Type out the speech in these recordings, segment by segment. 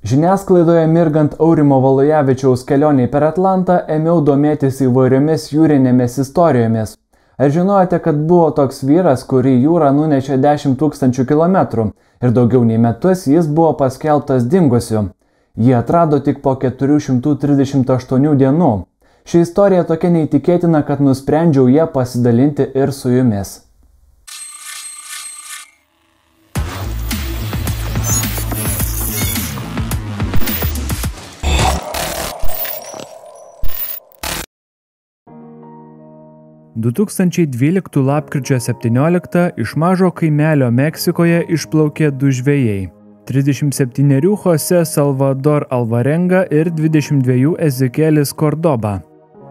Žiniasklaidoje mirgant Aurimo Valujavičiaus kelioniai per Atlantą ėmiau domėtis įvairiomis jūrinėmis istorijomis. Ar žinojote, kad buvo toks vyras, kurį jūra nunešė 10 000 kilometrų ir daugiau nei metus jis buvo paskelbtas dingusiu? Jį atrado tik po 438 dienų. Ši istorija tokia neįtikėtina, kad nusprendžiau ją pasidalinti ir su jumis. – 2012 lapkričio 17 iš mažo kaimelio Meksikoje išplaukė du žvejai. 37 Jose Salvador Alvarenga ir 22 Ezekielis Cordoba.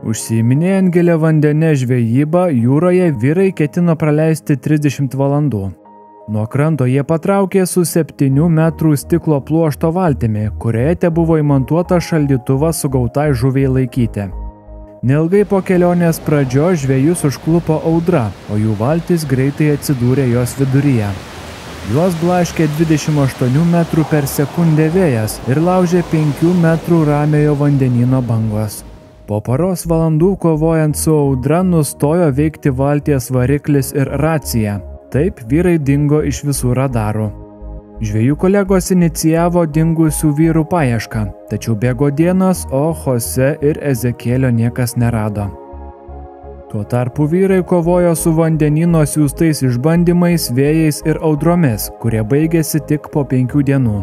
Užsiiminėjant giliavandene žvejybą jūroje vyrai ketino praleisti 30 valandų. Nuo kranto jie patraukė su 7 metrų stiklo pluošto valtimi, kurioje tebuvo įmontuota šaldytuvas sugautai žuviai laikyti. Neilgai po kelionės pradžios žvejus užklupo audra, o jų valtis greitai atsidūrė jos viduryje. Juos blaškė 28 metrų per sekundę vėjas ir laužė 5 metrų ramiojo vandenyno bangos. Po poros valandų kovojant su audra nustojo veikti valties variklis ir racija. Taip vyrai dingo iš visų radarų. Žvejų kolegos inicijavo dingusių vyrų paiešką, tačiau bėgo dienos, o Jose ir Ezekielio niekas nerado. Tuo tarpu vyrai kovojo su vandenyno siųstais išbandymais, vėjais ir audromis, kurie baigėsi tik po 5 dienų.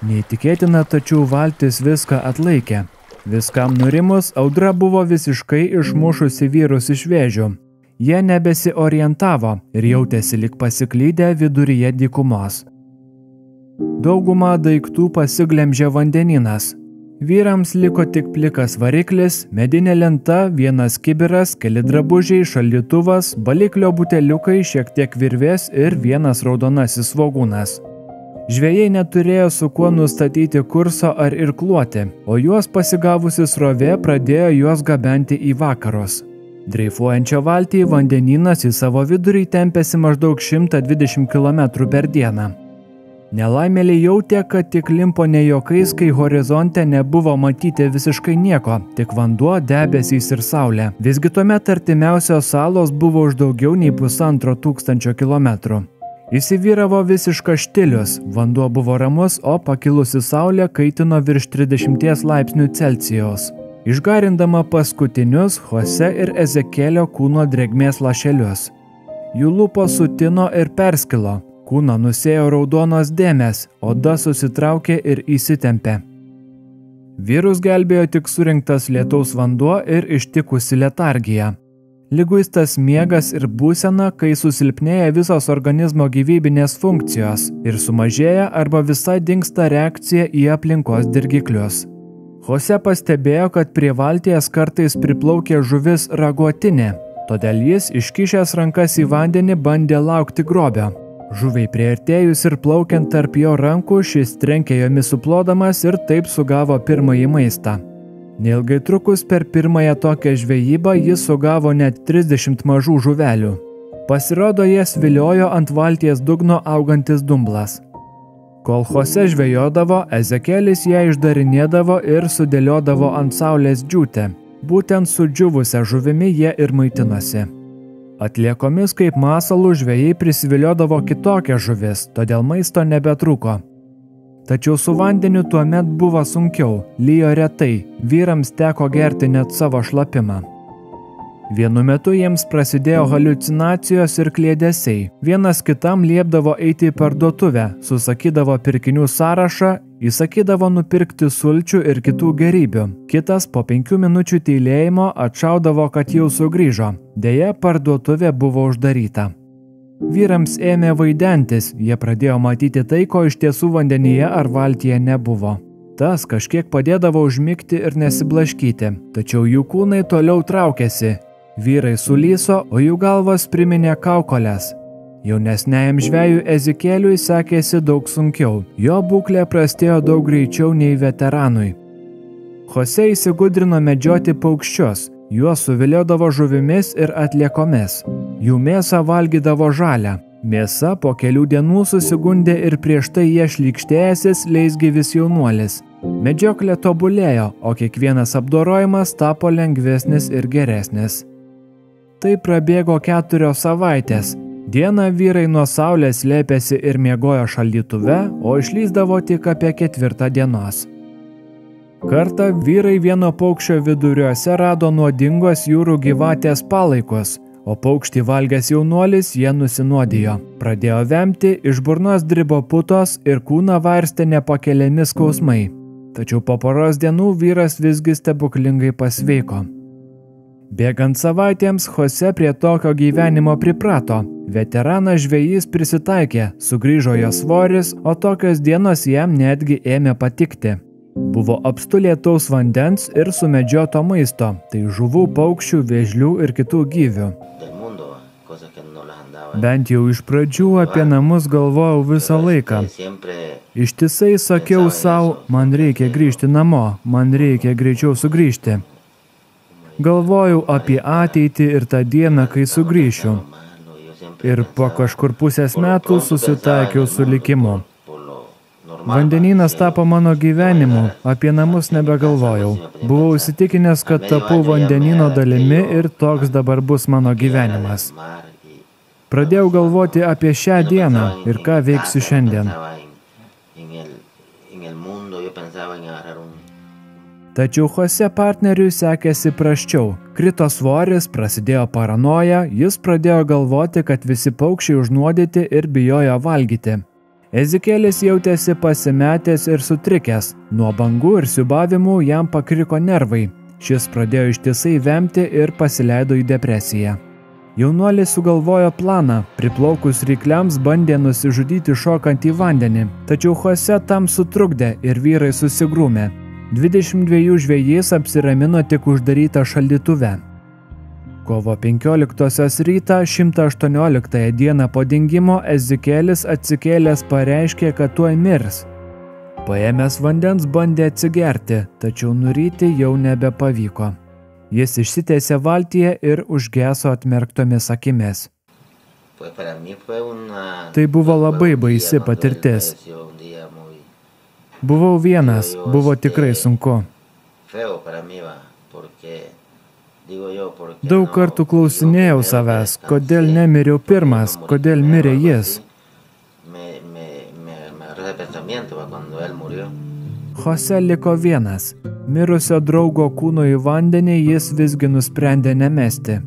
Neįtikėtina, tačiau valtis viską atlaikė. Viskam nurimus, audra buvo visiškai išmušusi vyrus iš vėžių. Jie nebesiorientavo ir jautėsi lyg pasiklydę viduryje dykumos. Daugumą daiktų pasiglemžė vandenynas. Vyrams liko tik plikas variklis, medinė lenta, vienas kibiras, keli drabužiai, šaldytuvas, baliklio buteliukai, šiek tiek virvės ir vienas raudonasis svogūnas. Žvejai neturėjo su kuo nustatyti kurso ar irkluoti, o juos pasigavusi srovė pradėjo juos gabenti į vakarus. Dreifuojančią valtį vandenynas į savo vidurį tempėsi maždaug 120 km per dieną. Nelaimėliai jautė, kad tik limpo ne juokais, kai horizonte nebuvo matyti visiškai nieko, tik vanduo, debesys ir saulė. Visgi tuomet artimiausios salos buvo už daugiau nei 1500 kilometrų. Įsivyravo visiškas štilius, vanduo buvo ramus, o pakilusi saulė kaitino virš 30 laipsnių Celsijaus. Išgarindama paskutinius Jose ir Ezekielio kūno drėgmės lašelius. Jų lūpos sutino ir perskilo, kūną nusėjo raudonos dėmės, oda susitraukė ir įsitempė. Vyrus gelbėjo tik surinktas lietaus vanduo ir ištikusi letargija. Liguistas miegas ir būsena, kai susilpnėja visos organizmo gyvybinės funkcijos ir sumažėja arba visai dingsta reakcija į aplinkos dirgiklius. Jose pastebėjo, kad prie valties kartais priplaukė žuvis raguotinė, todėl jis iškišęs rankas į vandenį bandė laukti grobio. Žuviai priartėjus ir plaukiant tarp jo rankų, šis trenkė jomis suplodamas ir taip sugavo pirmąjį maistą. Neilgai trukus per pirmąją tokią žvejybą jis sugavo net 30 mažų žuvelių. Pasirodo, jas viliojo ant valties dugno augantis dumblas. Kol Jose žvejodavo, Ezekielis ją išdarinėdavo ir sudėliodavo ant saulės džiūtę. Būtent su džiūvusia žuvimi jie ir maitinosi. Atliekomis kaip masalų žvejai prisiviliodavo kitokias žuvis, todėl maisto nebetrūko. Tačiau su vandeniu tuomet buvo sunkiau, lijo retai, vyrams teko gerti net savo šlapimą. Vienu metu jiems prasidėjo haliucinacijos ir kliedesiai. Vienas kitam liepdavo eiti į parduotuvę, susakydavo pirkinių sąrašą, įsakydavo nupirkti sulčių ir kitų gerybių. Kitas po 5 minučių tylėjimo atšaudavo, kad jau sugrįžo. Deja, parduotuvė buvo uždaryta. Vyrams ėmė vaidentis, jie pradėjo matyti tai, ko iš tiesų vandenyje ar valtyje nebuvo. Tas kažkiek padėdavo užmigti ir nesiblaškyti, tačiau jų kūnai toliau traukėsi. Vyrai sulyso, o jų galvas priminė kaukoles. Jaunesniajam žvejui Ezekieliui sekėsi daug sunkiau, jo būklė prastėjo daug greičiau nei veteranui. Jose įsigudrino medžioti paukščius, juos suviliodavo žuvimis ir atliekomis. Jų mėsą valgydavo žalią. Mėsa po kelių dienų susigundė ir prieš tai jie šlykštėjęsis leisgyvis jaunuolis. Medžioklė tobulėjo, o kiekvienas apdorojimas tapo lengvesnis ir geresnis. Tai prabėgo 4 savaitės. Dieną vyrai nuo saulės slėpėsi ir miegojo šaldytuve, o išlįsdavo tik apie 4 dienos. Kartą vyrai vieno paukščio viduriuose rado nuodingos jūrų gyvatės palaikus, o paukštį valgęs jaunuolis jie nusinuodijo. Pradėjo vemti, iš burnos dribo putos ir kūną varstė nepakeliami skausmai. Tačiau po poros dienų vyras visgi stebuklingai pasveiko. Bėgant savaitėms, Jose prie tokio gyvenimo priprato. Veteranas žvejys prisitaikė, sugrįžo jo svoris, o tokios dienos jam netgi ėmė patikti. Buvo apstu lietaus vandens ir sumedžioto maisto, tai žuvų, paukščių, vėžlių ir kitų gyvių. Bent jau iš pradžių apie namus galvojau visą laiką. Ištisai sakiau sau, man reikia grįžti namo, man reikia greičiau sugrįžti. Galvojau apie ateitį ir tą dieną, kai sugrįšiu. Ir po kažkur pusės metų susitaikiau su likimu. Vandenynas tapo mano gyvenimu, apie namus nebegalvojau. Buvau įsitikinęs, kad tapau vandenyno dalimi ir toks dabar bus mano gyvenimas. Pradėjau galvoti apie šią dieną ir ką veiksiu šiandien. Tačiau Jose partneriui sekėsi prasčiau. Krito svoris, prasidėjo paranoja, jis pradėjo galvoti, kad visi paukščiai užnuodyti ir bijojo valgyti. Ezekielis jautėsi pasimetęs ir sutrikęs. Nuo bangų ir siūbavimų jam pakriko nervai. Šis pradėjo ištisai vemti ir pasileido į depresiją. Jaunuolis sugalvojo planą. Priplaukus rykliams bandė nusižudyti šokant į vandenį. Tačiau Jose tam sutrukdė ir vyrai susigrūmė. 22 žvejys apsiramino tik uždarytą šaldytuve. Kovo 15 rytą, 118 dieną po dingimo, Ezekielis atsikėlęs pareiškė, kad tuoj mirs. Paėmęs vandens bandė atsigerti, tačiau nuryti jau nebepavyko. Jis išsitiesė valtyje ir užgeso atmerktomis akimis. Tai buvo labai baisi patirtis. Buvau vienas, buvo tikrai sunku. Daug kartų klausinėjau savęs, kodėl nemiriau pirmas, kodėl mirė jis. Jose liko vienas. Mirusio draugo kūno į vandenį jis visgi nusprendė nemesti.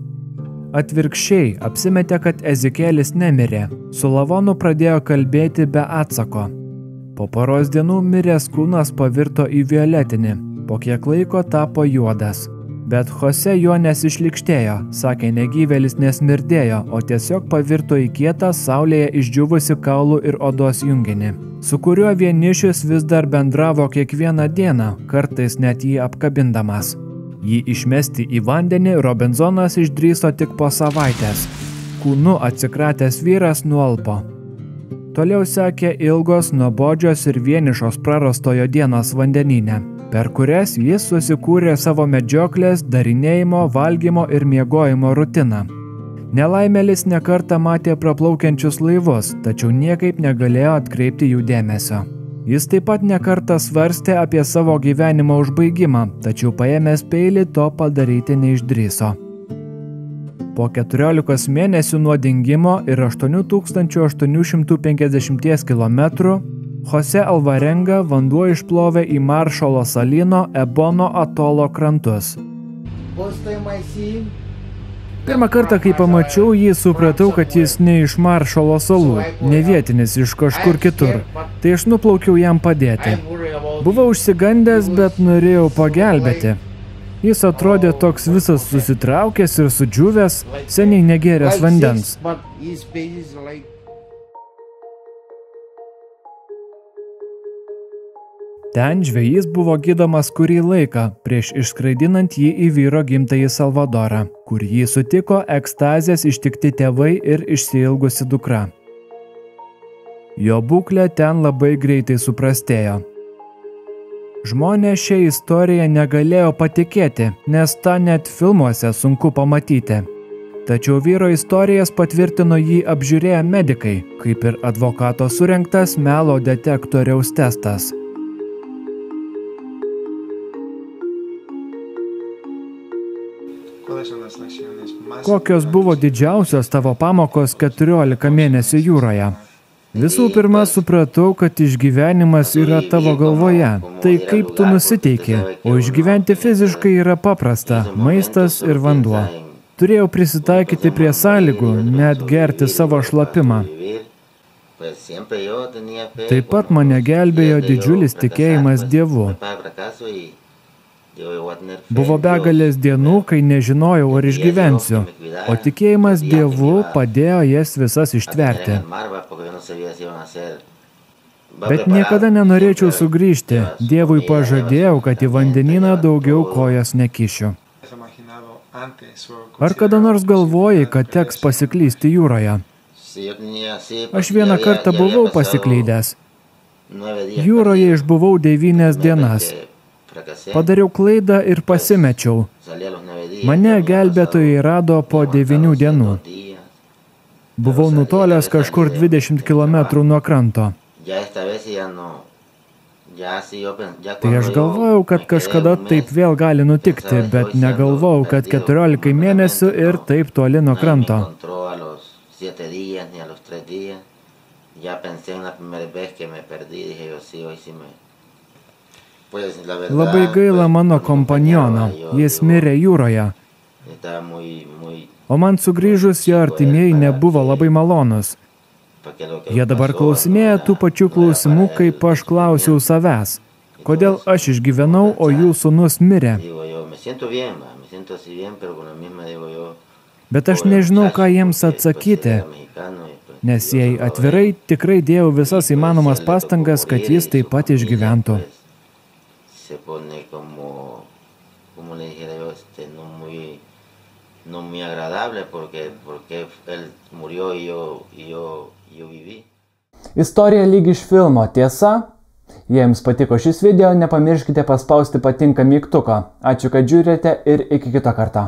Atvirkščiai apsimetė, kad Ezekielis nemirė. Su lavonu pradėjo kalbėti be atsako. Po poros dienų miręs kūnas pavirto į violetinį, po kiek laiko tapo juodas. Bet Jose juo nesišlykštėjo, sakė, negyvėlis nesmirdėjo, o tiesiog pavirto į kietą saulėje išdžiūvusi kaulų ir odos junginį, su kuriuo vienišius vis dar bendravo kiekvieną dieną, kartais net jį apkabindamas. Jį išmesti į vandenį Robinzonas išdrįso tik po savaitės. Kūnu atsikratęs vyras nualpo. Toliau sekė ilgos, nuobodžios ir vienišos prarastojo dienos vandenyne, per kurias jis susikūrė savo medžioklės, darinėjimo, valgymo ir miegojimo rutiną. Nelaimėlis nekartą matė praplaukiančius laivus, tačiau niekaip negalėjo atkreipti jų dėmesio. Jis taip pat nekartą svarstė apie savo gyvenimo užbaigimą, tačiau paėmęs peilį to padaryti neišdrįso. Po 14 mėnesių nuo dingimo ir 8850 km Jose Alvarenga vanduo išplovė į Maršalo salyno Ebono atolo krantus. Pirmą kartą, kai pamačiau jį, supratau, kad jis ne iš Maršalo salų, ne vietinis iš kažkur kitur, tai aš nuplaukiau jam padėti. Buvau užsigandęs, bet norėjau pagelbėti. Jis atrodė toks visas susitraukęs ir sudžiūvęs, seniai negėręs vandens. Ten žvejys buvo gydomas kurį laiką, prieš išskraidinant jį į vyro gimtąjį Salvadorą, kur jį sutiko ekstazės ištikti tėvai ir išsiilgusi dukra. Jo būklė ten labai greitai suprastėjo. Žmonės šią istoriją negalėjo patikėti, nes tą net filmuose sunku pamatyti. Tačiau vyro istorijas patvirtino jį apžiūrėję medikai, kaip ir advokato surengtas melo detektoriaus testas. Kokios buvo didžiausios tavo pamokos 14 mėnesių jūroje? Visų pirma, supratau, kad išgyvenimas yra tavo galvoje. Tai kaip tu nusiteiki, o išgyventi fiziškai yra paprasta – maistas ir vanduo. Turėjau prisitaikyti prie sąlygų, net gerti savo šlapimą. Taip pat mane gelbėjo didžiulis tikėjimas Dievu. Buvo begalės dienų, kai nežinojau, ar išgyvensiu, o tikėjimas Dievu padėjo jas visas ištverti. Bet niekada nenorėčiau sugrįžti. Dievui pažadėjau, kad į vandenyną daugiau kojas nekišiu. Ar kada nors galvojai, kad teks pasiklysti jūroje? Aš vieną kartą buvau pasiklydęs. Jūroje išbuvau 9 dienas. Padariau klaidą ir pasimečiau. Mane gelbėtojai rado po 9 dienų. Buvau nutolęs kažkur 20 km nuo kranto. Tai aš galvojau, kad kažkada taip vėl gali nutikti, bet negalvojau, kad 14 mėnesių ir taip toli nuo kranto. Labai gaila mano kompaniono, jis mirė jūroje. O man sugrįžus jo artimieji nebuvo labai malonus. Jie dabar klausinėja tų pačių klausimų, kaip aš klausiau savęs. Kodėl aš išgyvenau, o jų sūnus mirė? Bet aš nežinau, ką jiems atsakyti, nes jei atvirai, tikrai dėjau visas įmanomas pastangas, kad jis taip pat išgyventų. Se pone como le dijera yo, no muy agradable porque él murió y yo viví. Istorija lyg iš filmo, tiesa? Jei jums patiko šis video, nepamirškite paspausti patinka mygtuką. Ačiū, kad žiūrite ir iki kito karto.